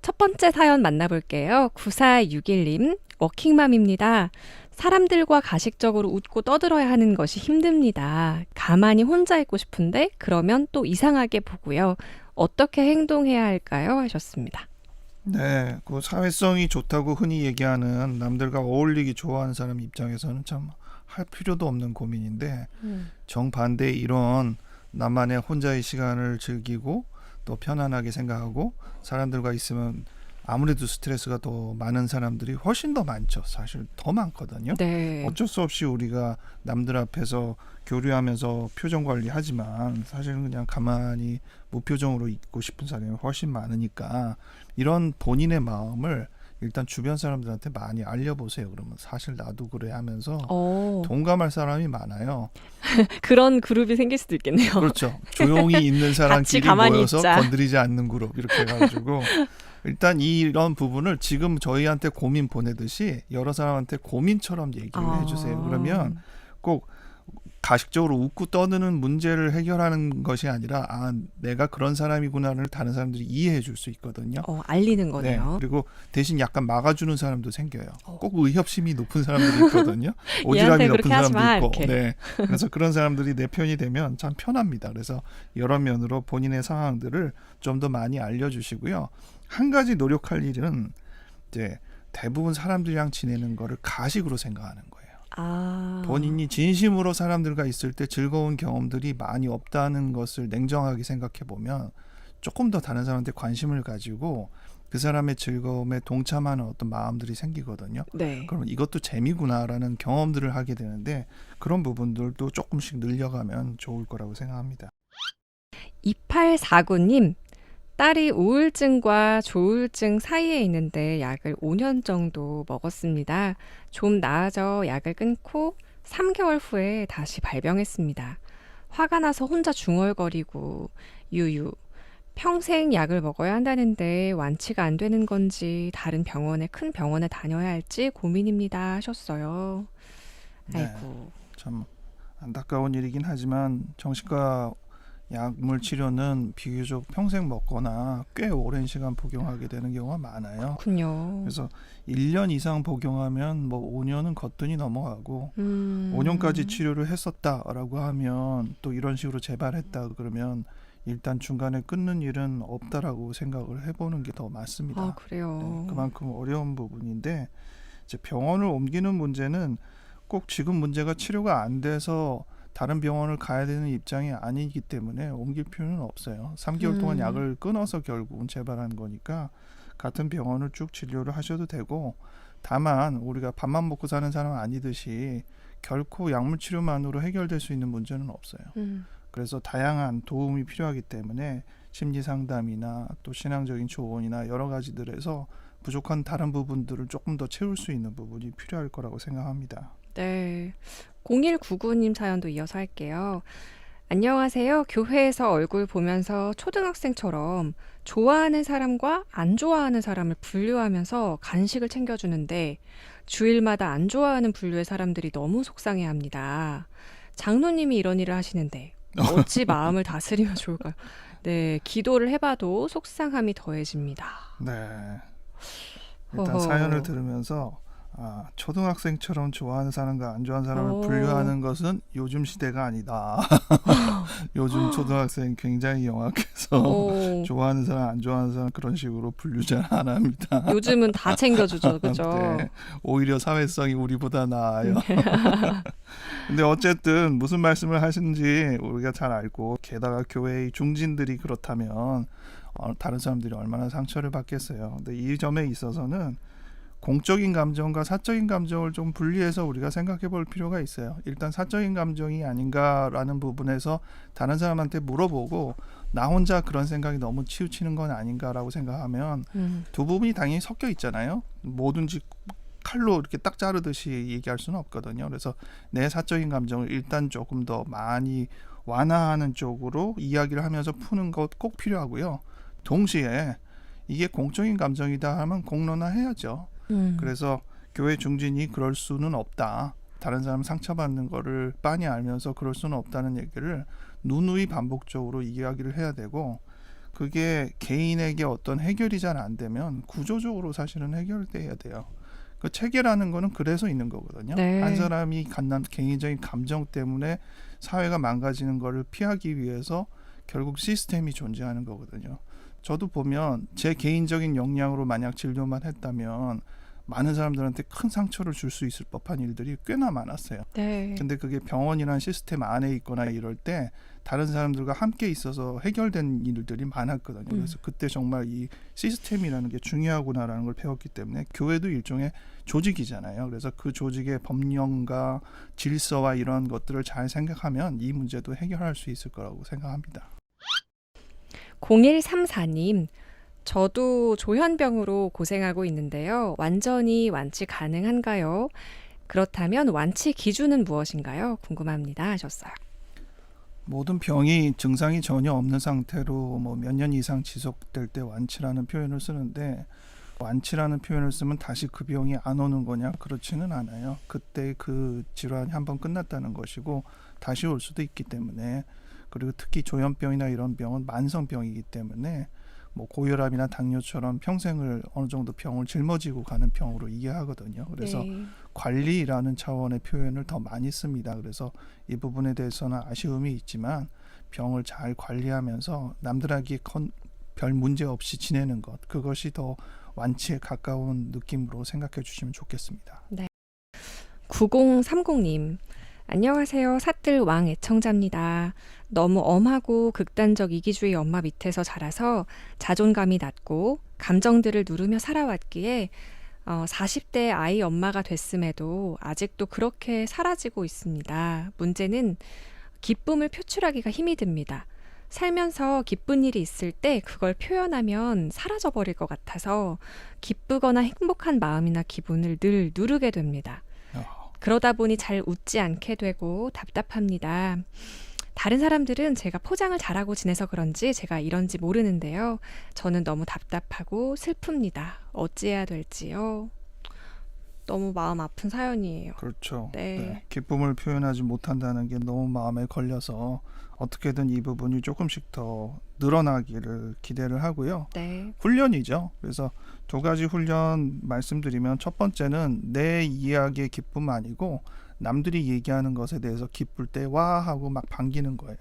첫 번째 사연 만나볼게요. 9461님, 워킹맘입니다. 사람들과 가식적으로 웃고 떠들어야 하는 것이 힘듭니다. 가만히 혼자 있고 싶은데 그러면 또 이상하게 보고요. 어떻게 행동해야 할까요? 하셨습니다. 네, 그 사회성이 좋다고 흔히 얘기하는 남들과 어울리기 좋아하는 사람 입장에서는 참 할 필요도 없는 고민인데 정반대 이런 나만의 혼자의 시간을 즐기고 또 편안하게 생각하고 사람들과 있으면 아무래도 스트레스가 더 많은 사람들이 훨씬 더 많죠. 사실 더 많거든요. 네. 어쩔 수 없이 우리가 남들 앞에서 교류하면서 표정 관리하지만 사실은 그냥 가만히 무표정으로 있고 싶은 사람이 훨씬 많으니까 이런 본인의 마음을 일단 주변 사람들한테 많이 알려보세요. 그러면 사실 나도 그래 하면서 동감할 사람이 많아요. 그런 그룹이 생길 수도 있겠네요. 그렇죠. 조용히 있는 같이 사람끼리 가만히 모여서 있자. 건드리지 않는 그룹 이렇게 해가지고 일단 이런 부분을 지금 저희한테 고민 보내듯이 여러 사람한테 고민처럼 얘기를 해주세요. 그러면 꼭 가식적으로 웃고 떠드는 문제를 해결하는 것이 아니라 내가 그런 사람이구나를 다른 사람들이 이해해 줄 수 있거든요. 알리는 네. 거네요. 그리고 대신 약간 막아주는 사람도 생겨요. 꼭 의협심이 높은 사람들이 있거든요. 오지랖이 얘한테 높은 그렇게 하지 사람도 마, 있고. 이렇게. 네. 그래서 그런 사람들이 내 편이 되면 참 편합니다. 그래서 여러 면으로 본인의 상황들을 좀 더 많이 알려주시고요. 한 가지 노력할 일은 이제 대부분 사람들이랑 지내는 거를 가식으로 생각하는 거예요. 본인이 진심으로 사람들과 있을 때 즐거운 경험들이 많이 없다는 것을 냉정하게 생각해 보면 조금 더 다른 사람한테 관심을 가지고 그 사람의 즐거움에 동참하는 어떤 마음들이 생기거든요. 네. 그럼 이것도 재미구나라는 경험들을 하게 되는데 그런 부분들도 조금씩 늘려가면 좋을 거라고 생각합니다. 2849님, 딸이 우울증과 조울증 사이에 있는데 약을 5년 정도 먹었습니다. 좀 나아져 약을 끊고 3개월 후에 다시 발병했습니다. 화가 나서 혼자 중얼거리고 유유. 평생 약을 먹어야 한다는데 완치가 안 되는 건지 다른 병원에 큰 병원에 다녀야 할지 고민입니다 하셨어요. 네, 아이고. 참 안타까운 일이긴 하지만 정신과 약물 치료는 비교적 평생 먹거나 꽤 오랜 시간 복용하게 되는 경우가 많아요. 그렇군요. 그래서 1년 이상 복용하면 뭐 5년은 거뜬히 넘어가고 5년까지 치료를 했었다라고 하면 또 이런 식으로 재발했다 그러면 일단 중간에 끊는 일은 없다라고 생각을 해보는 게 더 맞습니다. 그래요. 네, 그만큼 어려운 부분인데 이제 병원을 옮기는 문제는 꼭 지금 문제가 치료가 안 돼서 다른 병원을 가야 되는 입장이 아니기 때문에 옮길 필요는 없어요. 3개월 동안 약을 끊어서 결국은 재발한 거니까 같은 병원을 쭉 진료를 하셔도 되고 다만 우리가 밥만 먹고 사는 사람은 아니듯이 결코 약물 치료만으로 해결될 수 있는 문제는 없어요. 그래서 다양한 도움이 필요하기 때문에 심리 상담이나 또 신앙적인 조언이나 여러 가지들에서 부족한 다른 부분들을 조금 더 채울 수 있는 부분이 필요할 거라고 생각합니다. 네. 0199님 사연도 이어서 할게요. 안녕하세요. 교회에서 얼굴 보면서 초등학생처럼 좋아하는 사람과 안 좋아하는 사람을 분류하면서 간식을 챙겨주는데 주일마다 안 좋아하는 분류의 사람들이 너무 속상해합니다. 장로님이 이런 일을 하시는데 어찌 마음을 다스리면 좋을까요? 네, 기도를 해봐도 속상함이 더해집니다. 네. 일단 허허. 사연을 들으면서 초등학생처럼 좋아하는 사람과 안 좋아하는 사람을 오. 분류하는 것은 요즘 시대가 아니다. 요즘 초등학생 굉장히 영악해서 오, 좋아하는 사람, 안 좋아하는 사람 그런 식으로 분류 잘 안 합니다. 요즘은 다 챙겨주죠, 그죠? 네, 오히려 사회성이 우리보다 나아요. 근데 어쨌든 무슨 말씀을 하시는지 우리가 잘 알고 게다가 교회의 중진들이 그렇다면 다른 사람들이 얼마나 상처를 받겠어요. 근데 이 점에 있어서는 공적인 감정과 사적인 감정을 좀 분리해서 우리가 생각해 볼 필요가 있어요. 일단 사적인 감정이 아닌가라는 부분에서 다른 사람한테 물어보고 나 혼자 그런 생각이 너무 치우치는 건 아닌가라고 생각하면 두 부분이 당연히 섞여 있잖아요. 뭐든지 칼로 이렇게 딱 자르듯이 얘기할 수는 없거든요. 그래서 내 사적인 감정을 일단 조금 더 많이 완화하는 쪽으로 이야기를 하면서 푸는 것 꼭 필요하고요. 동시에 이게 공적인 감정이다 하면 공론화해야죠. 그래서 교회 중진이 그럴 수는 없다. 다른 사람 상처받는 거를 빤히 알면서 그럴 수는 없다는 얘기를 누누이 반복적으로 이야기를 해야 되고 그게 개인에게 어떤 해결이 잘 안 되면 구조적으로 사실은 해결돼야 돼요. 그 체계라는 거는 그래서 있는 거거든요. 네. 한 사람이 갖는 개인적인 감정 때문에 사회가 망가지는 거를 피하기 위해서 결국 시스템이 존재하는 거거든요. 저도 보면 제 개인적인 역량으로 만약 진료만 했다면 많은 사람들한테 큰 상처를 줄 수 있을 법한 일들이 꽤나 많았어요. 네. 근데 그게 병원이라는 시스템 안에 있거나 이럴 때 다른 사람들과 함께 있어서 해결된 일들이 많았거든요. 그래서 그때 정말 이 시스템이라는 게 중요하구나라는 걸 배웠기 때문에 교회도 일종의 조직이잖아요. 그래서 그 조직의 법령과 질서와 이런 것들을 잘 생각하면 이 문제도 해결할 수 있을 거라고 생각합니다. 0134님, 저도 조현병으로 고생하고 있는데요. 완전히 완치 가능한가요? 그렇다면 완치 기준은 무엇인가요? 궁금합니다 하셨어요. 모든 병이 증상이 전혀 없는 상태로 뭐 몇 년 이상 지속될 때 완치라는 표현을 쓰는데 완치라는 표현을 쓰면 다시 그 병이 안 오는 거냐? 그렇지는 않아요. 그때 그 질환이 한번 끝났다는 것이고 다시 올 수도 있기 때문에 그리고 특히 조현병이나 이런 병은 만성병이기 때문에 뭐 고혈압이나 당뇨처럼 평생을 어느 정도 병을 짊어지고 가는 병으로 이해하거든요. 그래서 네. 관리라는 차원의 표현을 더 많이 씁니다. 그래서 이 부분에 대해서는 아쉬움이 있지만 병을 잘 관리하면서 남들에게 별 문제 없이 지내는 것, 그것이 더 완치에 가까운 느낌으로 생각해 주시면 좋겠습니다. 9030님, 안녕하세요. 사뜰 왕 애청자입니다. 너무 엄하고 극단적 이기주의 엄마 밑에서 자라서 자존감이 낮고 감정들을 누르며 살아왔기에 40대 아이 엄마가 됐음에도 아직도 그렇게 사라지고 있습니다. 문제는 기쁨을 표출하기가 힘이 듭니다. 살면서 기쁜 일이 있을 때 그걸 표현하면 사라져버릴 것 같아서 기쁘거나 행복한 마음이나 기분을 늘 누르게 됩니다. 그러다 보니 잘 웃지 않게 되고 답답합니다. 다른 사람들은 제가 포장을 잘하고 지내서 그런지 제가 이런지 모르는데요. 저는 너무 답답하고 슬픕니다. 어찌해야 될지요? 너무 마음 아픈 사연이에요. 그렇죠. 네. 기쁨을 표현하지 못한다는 게 너무 마음에 걸려서 어떻게든 이 부분이 조금씩 더 늘어나기를 기대를 하고요. 네. 훈련이죠. 그래서 두 가지 훈련 말씀드리면 첫 번째는 내 이야기의 기쁨 아니고 남들이 얘기하는 것에 대해서 기쁠 때 와 하고 막 반기는 거예요.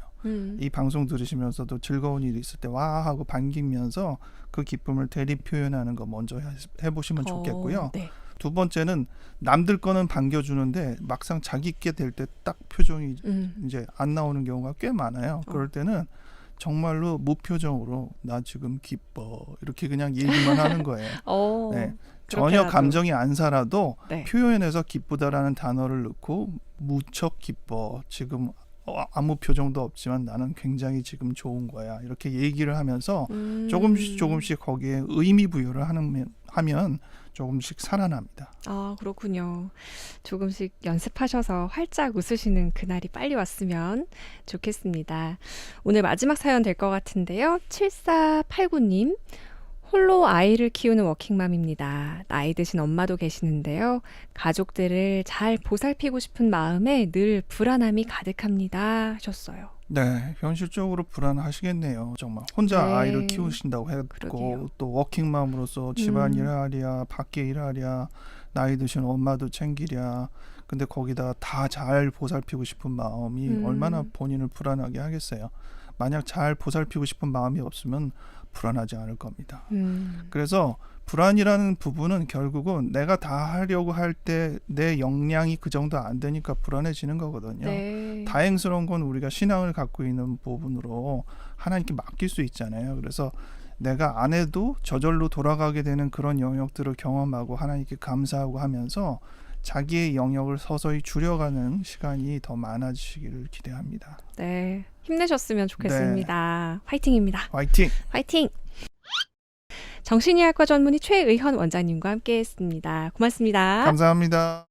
이 방송 들으시면서도 즐거운 일이 있을 때 와 하고 반기면서 그 기쁨을 대립 표현하는 거 먼저 해보시면 좋겠고요. 네. 두 번째는 남들 거는 반겨주는데 막상 자기 게 될 때 딱 표정이 이제 안 나오는 경우가 꽤 많아요. 그럴 때는 정말로 무표정으로 나 지금 기뻐 이렇게 그냥 얘기만 하는 거예요. 네. 전혀 그렇게라도. 감정이 안 살아도 네. 표현해서 기쁘다라는 단어를 넣고 무척 기뻐 지금 아무 표정도 없지만 나는 굉장히 지금 좋은 거야 이렇게 얘기를 하면서 조금씩 거기에 의미 부여를 하면 조금씩 살아납니다. 아, 그렇군요. 조금씩 연습하셔서 활짝 웃으시는 그날이 빨리 왔으면 좋겠습니다. 오늘 마지막 사연 될 것 같은데요. 7489님, 홀로 아이를 키우는 워킹맘입니다. 나이 드신 엄마도 계시는데요. 가족들을 잘 보살피고 싶은 마음에 늘 불안함이 가득합니다 하셨어요. 네, 현실적으로 불안하시겠네요. 정말 혼자 네. 아이를 키우신다고 했고 그러게요. 또 워킹맘으로서 집안 일하랴 밖에 일하랴 나이 드신 엄마도 챙기랴 근데 거기다 다 잘 보살피고 싶은 마음이 얼마나 본인을 불안하게 하겠어요. 만약 잘 보살피고 싶은 마음이 없으면 불안하지 않을 겁니다. 그래서 불안이라는 부분은 결국은 내가 다 하려고 할 때 내 역량이 그 정도 안 되니까 불안해지는 거거든요. 네. 다행스러운 건 우리가 신앙을 갖고 있는 부분으로 하나님께 맡길 수 있잖아요. 그래서 내가 안 해도 저절로 돌아가게 되는 그런 영역들을 경험하고 하나님께 감사하고 하면서 자기의 영역을 서서히 줄여가는 시간이 더 많아지시기를 기대합니다. 네. 힘내셨으면 좋겠습니다. 화이팅입니다. 화이팅! 화이팅! 정신의학과 전문의 최의헌 원장님과 함께했습니다. 고맙습니다. 감사합니다.